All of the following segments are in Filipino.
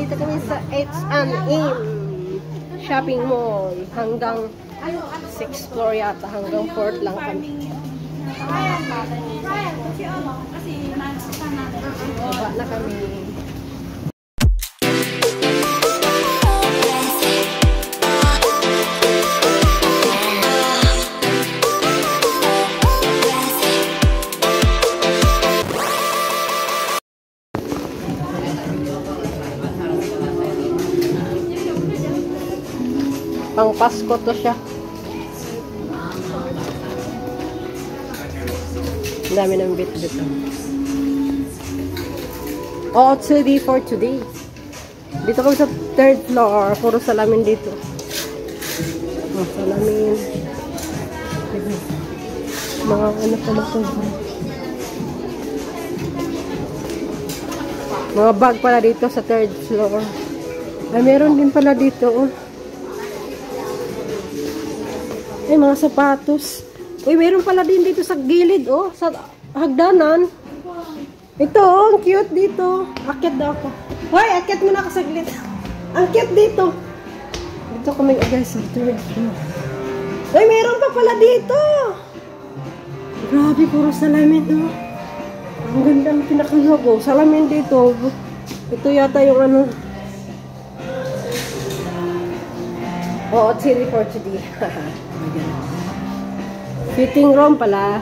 Nandito kami sa H&M Shopping Mall. Hanggang 6th floor yata. Hanggang 4th lang kami. Baba na kami. Pang Pasko to siya. Ang dami ng bit-bit. Oh, today for today. Dito kami sa 3rd floor. Puro salamin dito. Oh, salamin. Mga ano pala to. Mga bag pala dito sa 3rd floor. Ay, meron din pala dito, oh. Ay, mga sapatos. Uy, meron pala din dito sa gilid, oh. Sa hagdanan. Ito, oh. Ang cute dito. Akyat daw ako. Hoy, akyat mo na ako saglit. Ang cute dito. Dito kami, guys, sa 3rd floor. Uy, meron pa pala dito. Grabe, puro salamin, oh. Ang ganda ng pinakalogo. Salamin dito. Ito yata yung ano. Oh, it's really for today. Fitting room pala.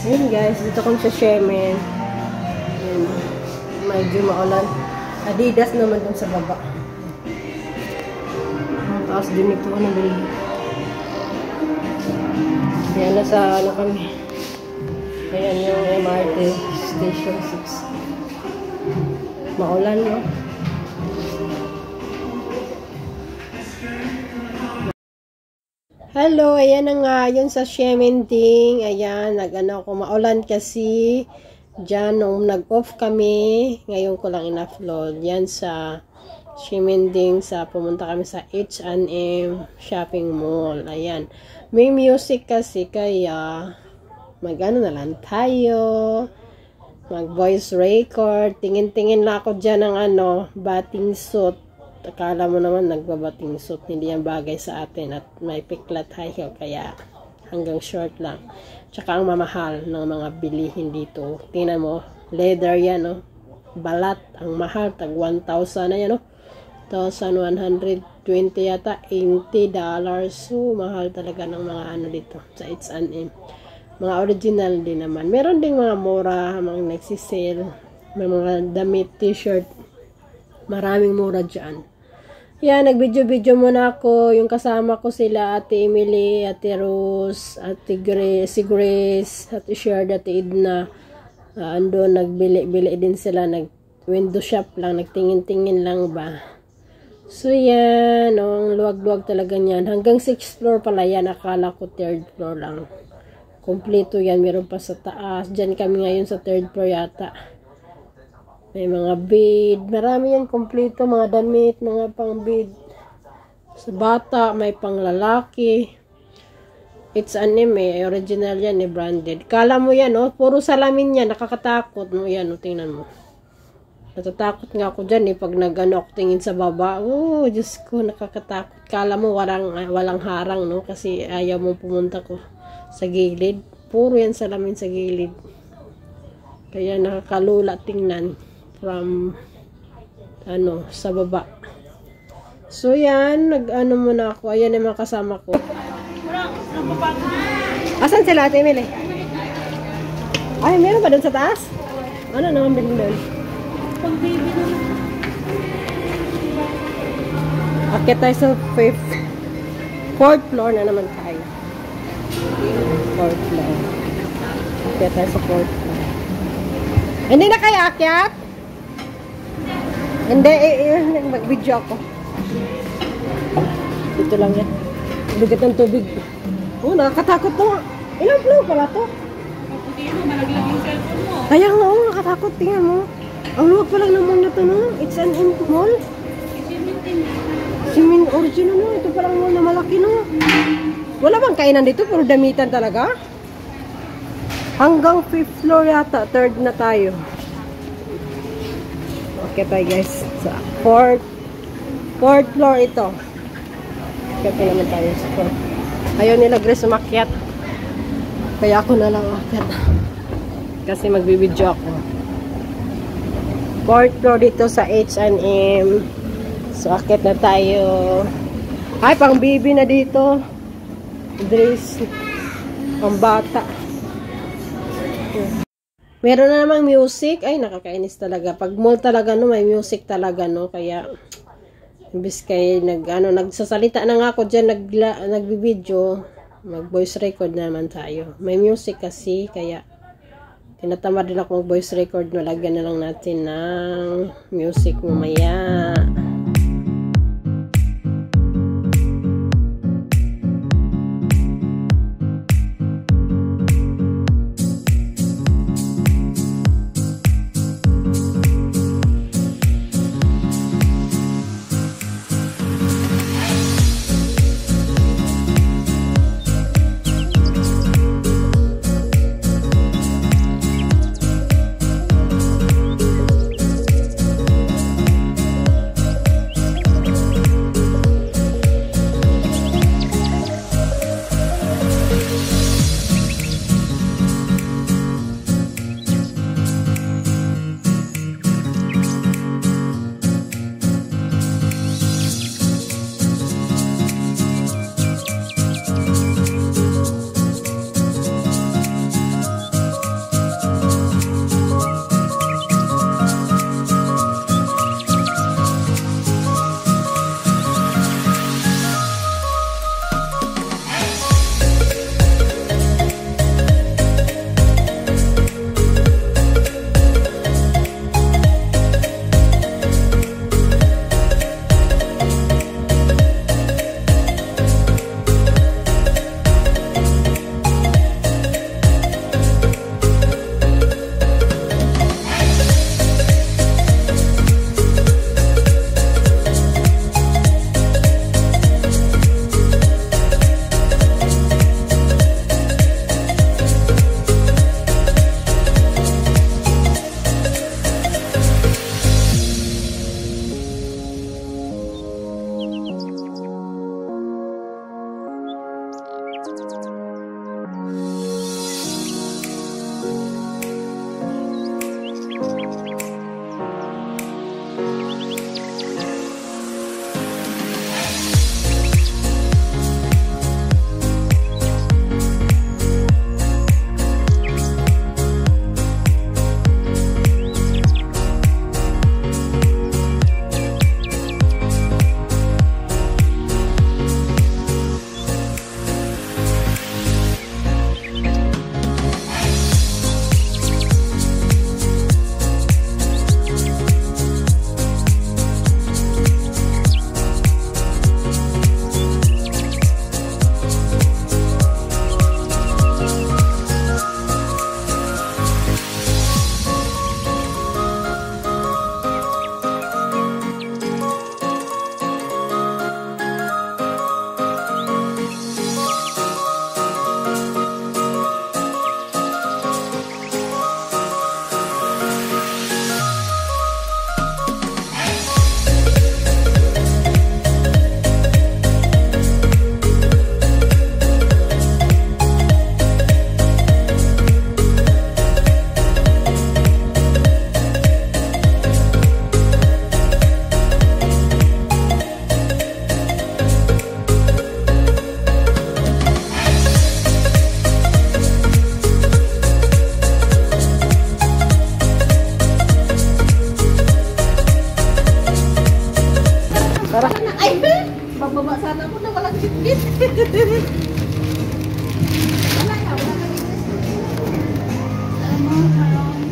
Ayun guys, dito kong sa Shemen. Medyo maulan. Adidas naman dun sa baba. Tapos din ito ano din. Ayan na sa ano kami. Ayan yung MRT Station 6. Maulan, no? Hello, ayan na nga, yun sa Shementing. Ayan, nag-ano ako, maulan kasi dyan nung nag-off kami, ngayon ko lang in-upload. Yan sa Shementing, sa pumunta kami sa H&M Shopping Mall. Ayan, may music kasi kaya mag-ano na lang tayo, mag-voice record. Tingin-tingin na ako dyan ng ano, bathing suit. Akala mo naman nagbabating suit, hindi yan bagay sa atin at may piklat high heel kaya hanggang short lang. Tsaka ang mamahal ng mga bilihin dito. Tingnan mo, leather yan, no? Balat, ang mahal, tag 1,000 na yan, no? 1,120 yata, $80. So, mahal talaga ng mga ano dito sa H&M. Mga original din naman. Meron ding mga mura, mga nagsisale, may mga damit, t-shirt. Maraming mura dyan. Yan, nag-video-video muna ako. Yung kasama ko sila, Ate Emily, Ate Rose, Ate Grace, si Grace, Ate Shard, Ate Edna. Andun, nagbili-bili din sila. Nag-window shop lang, nagtingin-tingin lang ba. So, yan. Oh, ang luwag-luwag talaga yan. Hanggang 6th floor pala yan. Akala ko 3rd floor lang. Kompleto yan. Meron pa sa taas. Diyan kami ngayon sa 3rd floor yata. May mga bead. Marami yan kompleto. Mga damit, mga pang bead. Sa bata, may pang lalaki. It's anime. Original yan, branded. Kala mo yan, oh. Puro salamin yan. Nakakatakot. No? Yan, oh. Tingnan mo. Natatakot nga ako dyan, eh. Pag nag-ano ako tingin sa baba. Oh, Diyos ko, nakakatakot. Kala mo walang harang, no? Kasi ayaw mo pumunta ko sa gilid. Puro yan salamin sa gilid. Kaya nakakalula tingnan. From ano, sa baba. So yan, nag-ano muna ako. Ayan yung mga kasama ko. Asan sila, Ate Emily? Ay, meron pa doon sa taas? Ano naman bilhin doon? Pag baby naman. Akit tayo sa 4th floor na naman tayo. 4th floor. Akit tayo sa 4th floor. Hindi na kayo akyat? Hindi, mag-video ako. Dito lang yan. Bigat ng tubig. Oh, nakakatakot to. Ilang floor pala to? Hindi mo, malaglag yung cellphone mo. Kaya nga, oh, nakakatakot. Tingnan mo. Ang luwag pa lang naman na to, no? H&M mall. Simin original, no? Ito pa lang mall na malaki, no? Wala bang kainan dito? Puro damitan talaga? Hanggang 5th floor yata. 3rd na tayo. Akit tayo guys. Sa fourth floor ito. Akit naman tayo sa fourth. Ayaw nila Grace umakyat. Kaya ako na lang akit. Kasi magbibideo ako. Fourth floor dito sa H&M. So akit na tayo. Ay, pang baby na dito. Dress. Pang bata. Meron na namang music. Ay, nakakainis talaga. Pag mall talaga, no, may music talaga, no. Kaya, imbis kay, nagsasalita na nga ako dyan, nagbibideo, mag-voice record naman tayo. May music kasi, kaya, tinatamad din ako mag-voice record. Nalagyan na lang natin ng music mamaya.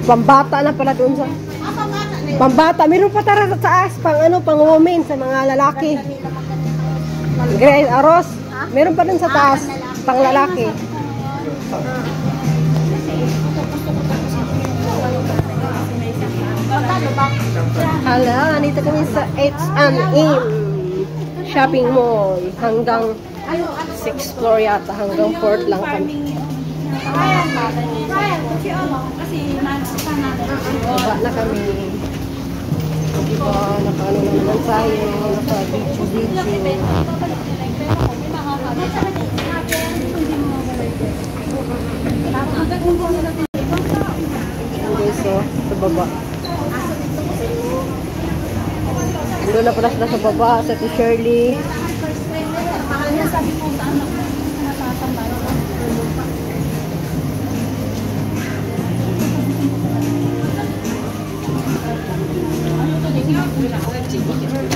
Pambata na pala doon sa... Pambata. Meron pa tara sa taas. Pang ano, pang women sa mga lalaki. Grace, Aros. Meron pa doon sa taas. Pang lalaki. Hala, nandito kami sa H&M shopping mall. Hanggang 6th floor yata. Hanggang 4th lang kami. Baba na kami. Diba, nakaano na naman tayo, naka-beach. Okay, so, sa baba. Doon na pala sila sa baba, sa Ate Shirley.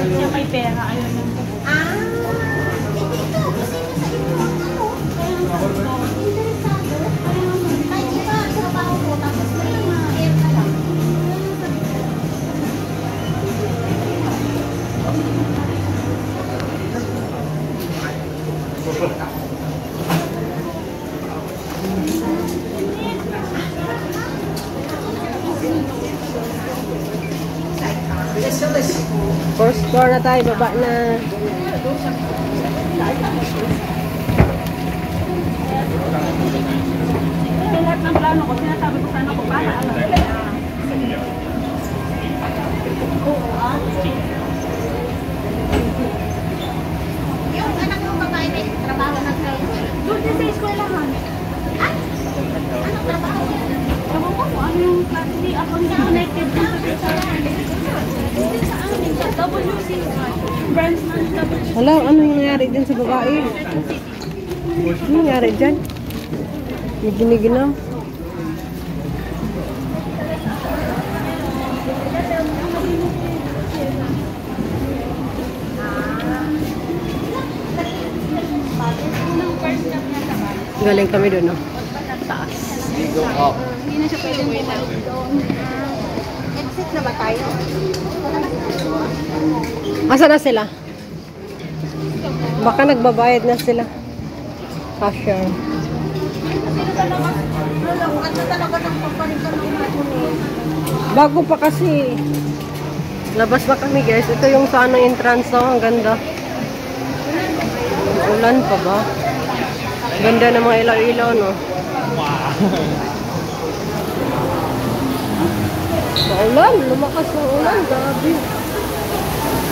Yung may pera, ayun lang. First floor na tayo, baba na. Lahat ng plano ko, sinasabi ko sana ko para alam. Yung anak ng babae may trabaho na kayo. Doon din sa eskwelahan. Ah? Anong trabaho? Ewan ko kung ano yung class, hindi ako hindi connected dun sa eskwelahan. Hindi sa amin, sa WC. Branch ng WC. Wala, ano yung nangyari din sa babae? Ano nangyari dyan? May giniginam. Galing kami doon, no? Taas. Hindi na siya pwedeng bumalik doon. Exit na ba tayo? Asa na sila? Baka nagbabayad na sila. Cashier. Ano talaga ng pagbalikan ng matunay? Bago pa kasi. Labas pa kami, guys. Ito yung sa ano entrance, no? Ang ganda. Ulan pa ba? Ganda ng mga ilaw-ilaw, no? Ulan, lumakas ng ulan. Grabe.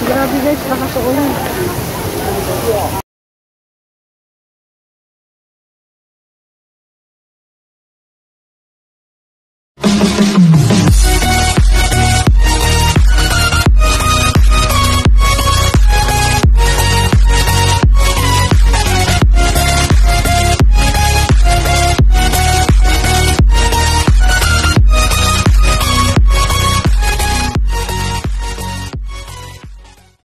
Grabe, guys, lakas ng ulan.